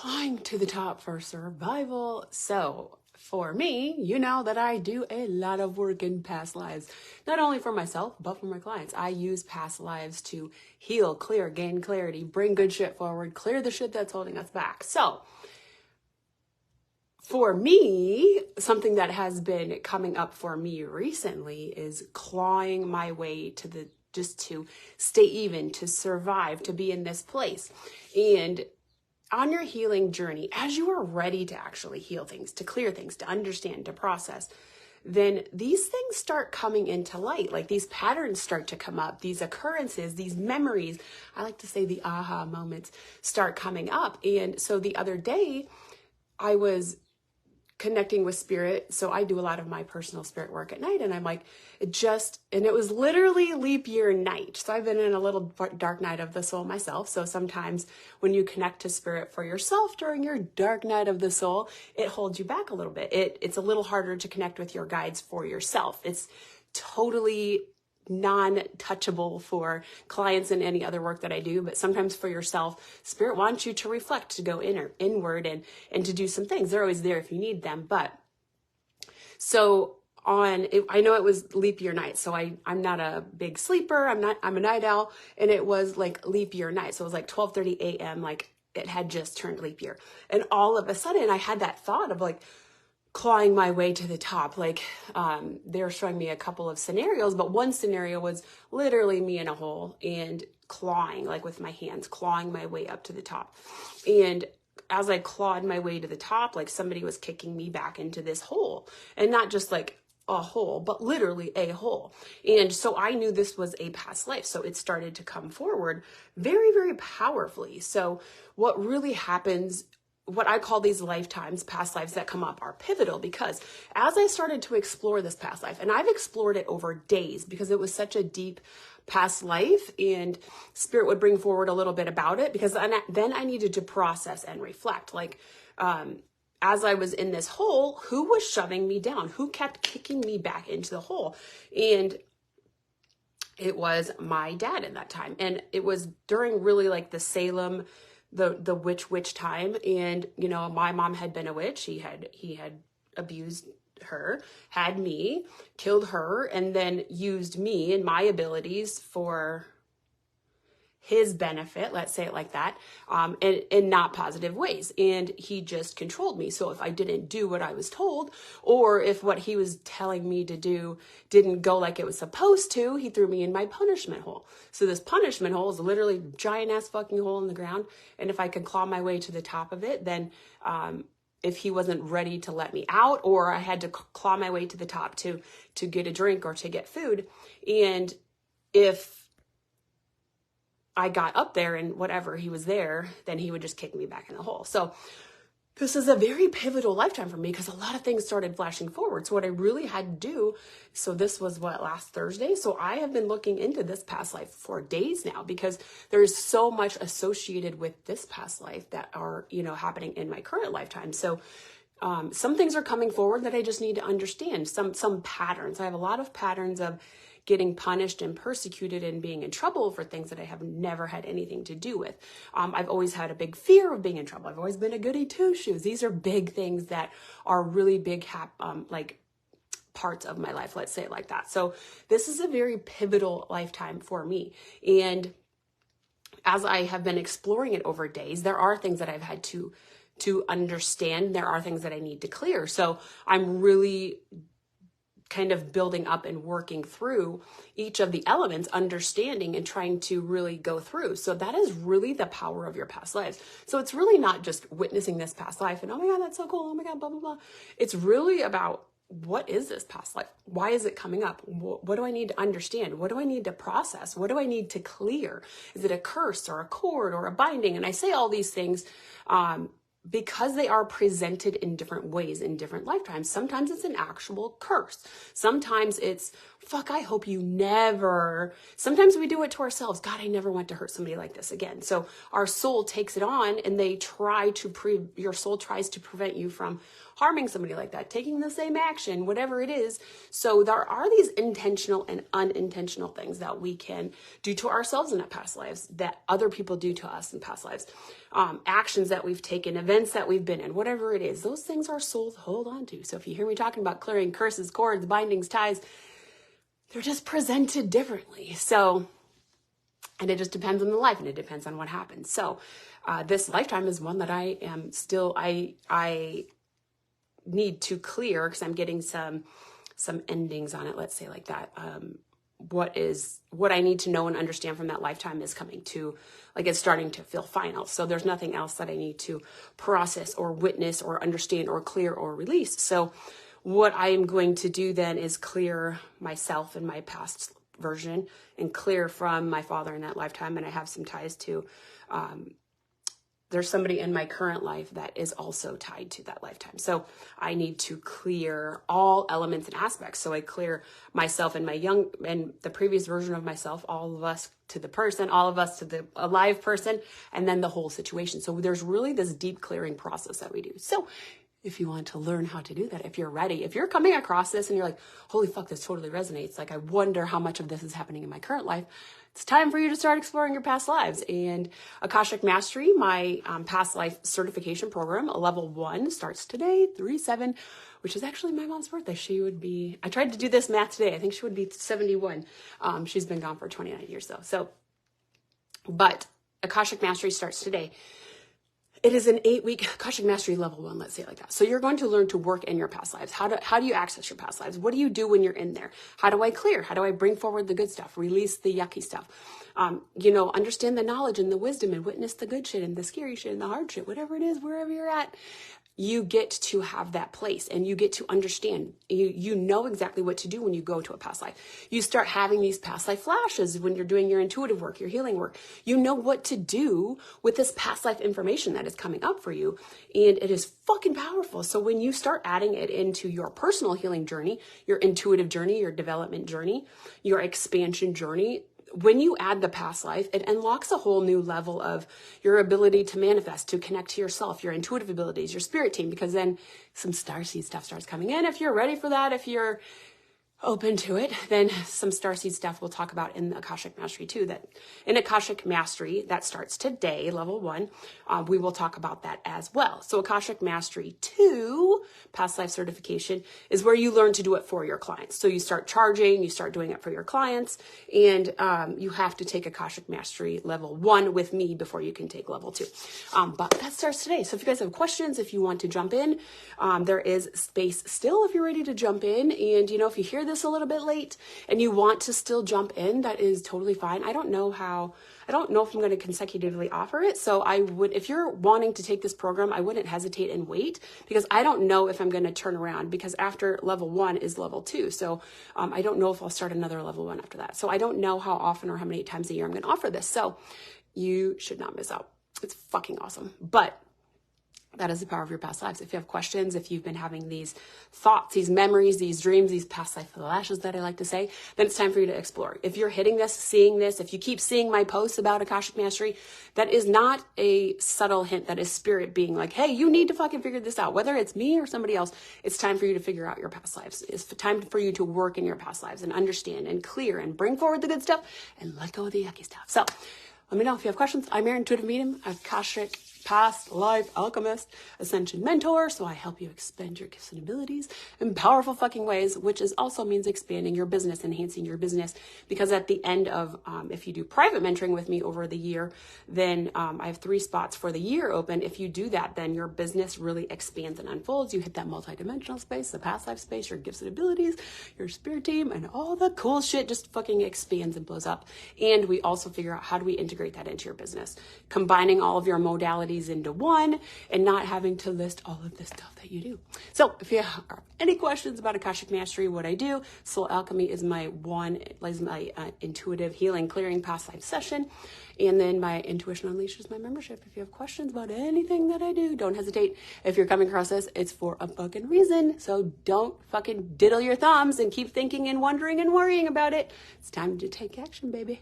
clawing to the top for survival. So for me, you know that I do a lot of work in past lives, not only for myself, but for my clients. I use past lives to heal, clear, gain clarity, bring good shit forward, clear the shit that's holding us back. So for me, something that has been coming up for me recently is clawing my way just to stay even, to survive, to be in this place. And on your healing journey, as you are ready to actually heal things, to clear things, to understand, to process, then these things start coming into light. Like these patterns start to come up, these occurrences, these memories, I like to say the aha moments start coming up. And so the other day I was connecting with spirit. So I do a lot of my personal spirit work at night, and I'm like, and it was literally leap year night. So I've been in a little dark night of the soul myself. So sometimes when you connect to spirit for yourself during your dark night of the soul, it holds you back a little bit. It's a little harder to connect with your guides for yourself. It's totally non-touchable for clients and any other work that I do, but sometimes for yourself, spirit wants you to reflect, to go inward and to do some things. They're always there if you need them. But so I know it was leap year night, so I'm not a big sleeper. I'm a night owl, and it was like leap year night. So it was like 12:30 a.m. Like it had just turned leap year. And all of a sudden I had that thought of like, clawing my way to the top. Like they were showing me a couple of scenarios, but one scenario was literally me in a hole and clawing, like with my hands, clawing my way up to the top. And as I clawed my way to the top, like somebody was kicking me back into this hole, and not just like a hole, but literally a hole. And so I knew this was a past life. So it started to come forward very, very powerfully. So what really happens, what I call these lifetimes, past lives that come up, are pivotal, because as I started to explore this past life, and I've explored it over days because it was such a deep past life, and spirit would bring forward a little bit about it, because then I needed to process and reflect. Like, as I was in this hole, who was shoving me down? Who kept kicking me back into the hole? And it was my dad in that time. And it was during really like the Salem, the witch time. And, you know, my mom had been a witch. He had abused her, had me, killed her, and then used me and my abilities for his benefit, let's say it like that, in not positive ways. And he just controlled me. So if I didn't do what I was told, or if what he was telling me to do didn't go like it was supposed to, he threw me in my punishment hole. So this punishment hole is literally a giant ass fucking hole in the ground. And if I could claw my way to the top of it, then if he wasn't ready to let me out, or I had to claw my way to the top to get a drink or to get food. And if I got up there and whatever, he was there, then he would just kick me back in the hole. So this is a very pivotal lifetime for me, because a lot of things started flashing forward. So what I really had to do, so this was last Thursday. So I have been looking into this past life for days now, because there's so much associated with this past life that are, you know, happening in my current lifetime. So some things are coming forward that I just need to understand. Some patterns. I have a lot of patterns of getting punished and persecuted and being in trouble for things that I have never had anything to do with. I've always had a big fear of being in trouble. I've always been a goody two-shoes. These are big things that are really big, like parts of my life. Let's say it like that. So this is a very pivotal lifetime for me. And as I have been exploring it over days, there are things that I've had to understand. There are things that I need to clear. So I'm really kind of building up and working through each of the elements, understanding and trying to really go through. So that is really the power of your past lives. So it's really not just witnessing this past life and, oh my God, that's so cool. Oh my God, blah, blah, blah. It's really about, what is this past life? Why is it coming up? What do I need to understand? What do I need to process? What do I need to clear? Is it a curse or a cord or a binding? And I say all these things, because they are presented in different ways in different lifetimes. Sometimes it's an actual curse. Sometimes it's fuck, I hope you never. Sometimes we do it to ourselves. God, I never want to hurt somebody like this again. So our soul takes it on, and your soul tries to prevent you from harming somebody like that, taking the same action, whatever it is. So there are these intentional and unintentional things that we can do to ourselves in our past lives that other people do to us in past lives. Actions that we've taken, events that we've been in, whatever it is, those things our souls hold on to. So if you hear me talking about clearing curses, cords, bindings, ties, they're just presented differently. So, and it just depends on the life, and it depends on what happens. So this lifetime is one that I need to clear, because I'm getting some endings on it, let's say like that. What I need to know and understand from that lifetime is coming to, like, it's starting to feel final. So there's nothing else that I need to process or witness or understand or clear or release. So what I am going to do then is clear myself and my past version, and clear from my father in that lifetime. And I have some ties to, there's somebody in my current life that is also tied to that lifetime. So I need to clear all elements and aspects. So I clear myself and the previous version of myself, all of us to the person, all of us to the alive person, and then the whole situation. So there's really this deep clearing process that we do. So if you want to learn how to do that, if you're ready, if you're coming across this and you're like, holy fuck, this totally resonates. Like, I wonder how much of this is happening in my current life. It's time for you to start exploring your past lives. And Akashic Mastery, my past life certification program, level 1, starts today, 3/7, which is actually my mom's birthday. I tried to do this math today. I think she would be 71. She's been gone for 29 years though. But Akashic Mastery starts today. It is an 8-week Akashic Mastery level 1, let's say it like that. So you're going to learn to work in your past lives. How do you access your past lives? What do you do when you're in there? How do I clear? How do I bring forward the good stuff? Release the yucky stuff? Understand the knowledge and the wisdom, and witness the good shit and the scary shit and the hard shit, whatever it is, wherever you're at. You get to have that place, and you get to understand. You know exactly what to do when you go to a past life. You start having these past life flashes when you're doing your intuitive work, your healing work. You know what to do with this past life information that is coming up for you, and it is fucking powerful. So when you start adding it into your personal healing journey, your intuitive journey, your development journey, your expansion journey, when you add the past life, it unlocks a whole new level of your ability to manifest, to connect to yourself, your intuitive abilities, your spirit team, because then some starseed stuff starts coming in. If you're ready for that, if you're open to it, then some starseed stuff we'll talk about in the Akashic Mastery too. That in Akashic Mastery, that starts today, level 1, we will talk about that as well. So Akashic Mastery 2, past life certification, is where you learn to do it for your clients. So you start charging, you start doing it for your clients, and you have to take Akashic Mastery level 1 with me before you can take level 2. But that starts today. So if you guys have questions, if you want to jump in, there is space still if you're ready to jump in. And if you hear this a little bit late and you want to still jump in, that is totally fine. I don't know if I'm going to consecutively offer it. So if you're wanting to take this program, I wouldn't hesitate and wait, because I don't know if I'm going to turn around, because after level 1 is level 2. So I don't know if I'll start another level 1 after that. So I don't know how often or how many times a year I'm going to offer this. So you should not miss out. It's fucking awesome. But that is the power of your past lives. If you have questions, if you've been having these thoughts, these memories, these dreams, these past life flashes that I like to say, then it's time for you to explore. If you're hitting this, seeing this, if you keep seeing my posts about Akashic Mastery, that is not a subtle hint. That is spirit being like, hey, you need to fucking figure this out. Whether it's me or somebody else, it's time for you to figure out your past lives. It's time for you to work in your past lives and understand and clear and bring forward the good stuff and let go of the yucky stuff. So let me know if you have questions. I'm your intuitive medium, Akashic past life alchemist, ascension mentor. So I help you expand your gifts and abilities in powerful fucking ways, which also means expanding your business, enhancing your business. Because at the end of, if you do private mentoring with me over the year, then I have 3 spots for the year open. If you do that, then your business really expands and unfolds. You hit that multidimensional space, the past life space, your gifts and abilities, your spirit team, and all the cool shit just fucking expands and blows up. And we also figure out, how do we integrate that into your business? Combining all of your modalities modalities into one and not having to list all of the stuff that you do. So if you have any questions about Akashic Mastery, what I do, Soul Alchemy is my intuitive healing, clearing past life session. And then my Intuition Unleashed is my membership. If you have questions about anything that I do, don't hesitate. If you're coming across this, it's for a fucking reason. So don't fucking diddle your thumbs and keep thinking and wondering and worrying about it. It's time to take action, baby.